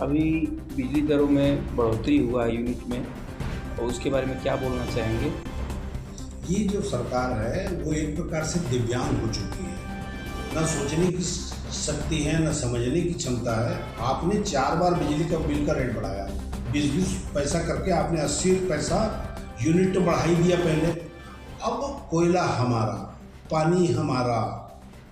अभी बिजली दरों में बढ़ोतरी हुआ है यूनिट में, और उसके बारे में क्या बोलना चाहेंगे? ये जो सरकार है वो एक प्रकार से दिव्यांग हो चुकी है। ना सोचने की शक्ति है, ना समझने की क्षमता है। आपने 4 बार बिजली का बिल का रेट बढ़ाया, 20-20 पैसा करके आपने 80 पैसा यूनिट तो बढ़ा ही दिया पहले। अब कोयला हमारा, पानी हमारा,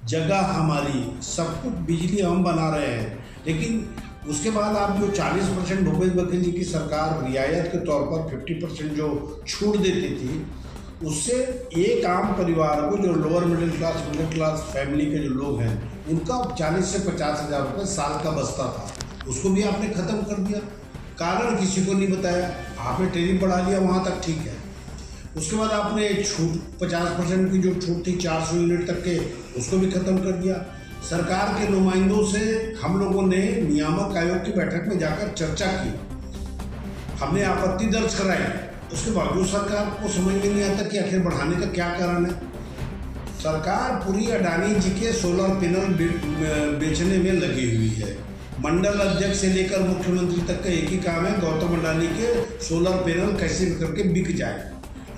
जगह हमारी, सब कुछ बिजली हम बना रहे हैं। लेकिन उसके बाद आप जो 40% भूपेश बघेल जी की सरकार रियायत के तौर पर 50% जो छूट देती थी, उससे एक आम परिवार को, जो लोअर मिडिल क्लास फैमिली के जो लोग हैं, उनका 40 से 50 हज़ार रुपये साल का बचता था, उसको भी आपने ख़त्म कर दिया। कारण किसी को नहीं बताया, आपने टैरिफ बढ़ा लिया, वहाँ तक ठीक है। उसके बाद आपने छूट 50% की जो छूट थी 400 यूनिट तक के, उसको भी ख़त्म कर दिया। सरकार के नुमाइंदों से हम लोगों ने नियामक आयोग की बैठक में जाकर चर्चा की, हमने आपत्ति दर्ज कराई। उसके बावजूद सरकार को समझ में नहीं आता कि आखिर बढ़ाने का क्या कारण है। सरकार पूरी अडानी जी के सोलर पैनल बेचने में लगी हुई है। मंडल अध्यक्ष से लेकर मुख्यमंत्री तक का एक ही काम है, गौतम अडानी के सोलर पैनल कैसे करके बिक जाए।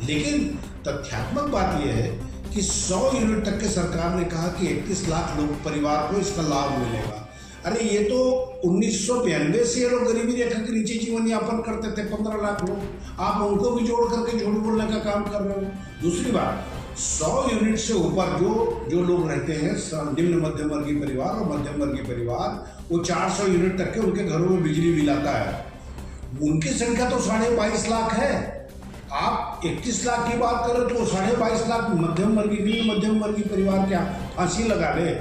लेकिन तथ्यात्मक बात यह है कि 100 यूनिट तक के सरकार ने कहा कि 31 लाख लोग परिवार को इसका लाभ मिलेगा। अरे ये तो 1992 से ये लोग गरीबी रेखा के नीचे जीवन यापन करते थे, 15 लाख लोग। आप उनको भी जोड़ करके झूठ बोलने का काम कर रहे हो। दूसरी बात, 100 यूनिट से ऊपर जो लोग रहते हैं, निम्न मध्यम वर्गीय परिवार और मध्यम वर्गीय परिवार, वो 400 यूनिट तक के उनके घरों में बिजली बिल आता है। उनकी संख्या तो 22.5 लाख है। आप 31 लाख की बात करें तो 22.5 लाख मध्यम वर्गीय परिवार क्या फांसी लगा ले।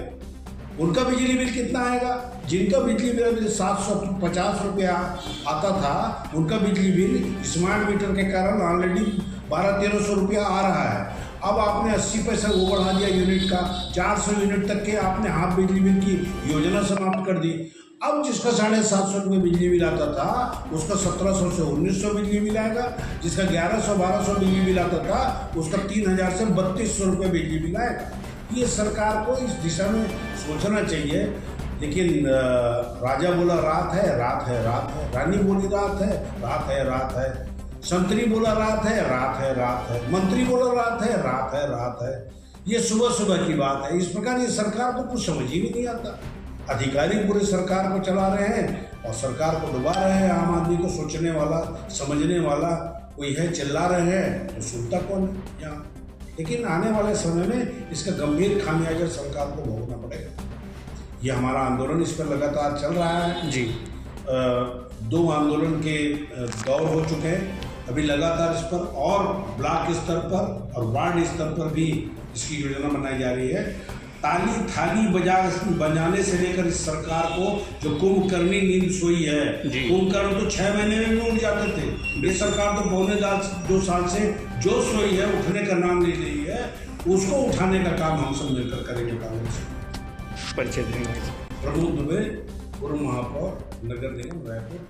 उनका बिजली बिल कितना आएगा? जिनका बिजली बिल 750 रुपया आता था, उनका बिजली बिल स्मार्ट मीटर के कारण ऑलरेडी 1200-1300 रुपया आ रहा है। अब आपने 80 पैसा वो बढ़ा दिया यूनिट का, 400 यूनिट तक के आपने हाफ बिजली बिल की योजना समाप्त कर दी। अब जिसका 750 रुपये बिजली बिल आता था, उसका 1700 से 1900 बिजली बिल आएगा। जिसका 1100-1200 बिजली बिल आता था, उसका 3000 से 3200 रुपये बिजली बिल आएगा। ये सरकार को इस दिशा में सोचना चाहिए। लेकिन राजा बोला रात है, रात है, रात है। रानी बोली रात है, रात है, रात है। संतरी बोला रात है, रात है, रात है। मंत्री बोला रात है, रात है, रात है। ये सुबह सुबह की बात है। इस प्रकार ये सरकार को कुछ समझ ही नहीं आता। अधिकारी पूरे सरकार को चला रहे हैं और सरकार को डुबा रहे हैं। आम आदमी को सोचने वाला, समझने वाला कोई है, चिल्ला रहे हैं तो सुनता कौन है यहाँ। लेकिन आने वाले समय में इसका गंभीर खामियाजा सरकार को भोगना पड़ेगा। ये हमारा आंदोलन इस पर लगातार चल रहा है जी। 2 आंदोलन के दौर हो चुके हैं। अभी लगातार इस पर और ब्लॉक स्तर पर और वार्ड स्तर पर भी इसकी योजना बनाई जा रही है। ताली थाली बजाने से लेकर इस सरकार को जो कुंभकर्णी नींद सोई है, कुंभकर्ण तो 6 महीने में भी उठ जाते थे। ये सरकार तो 2 साल से जो सोई है, उठने का नाम नहीं रही है। उसको उठाने का काम हम सब मिलकर करेंगे। कांग्रेस परिचय देंगे। प्रमोद दुबे, पूर्व महापौर, नगर निगम रायपुर।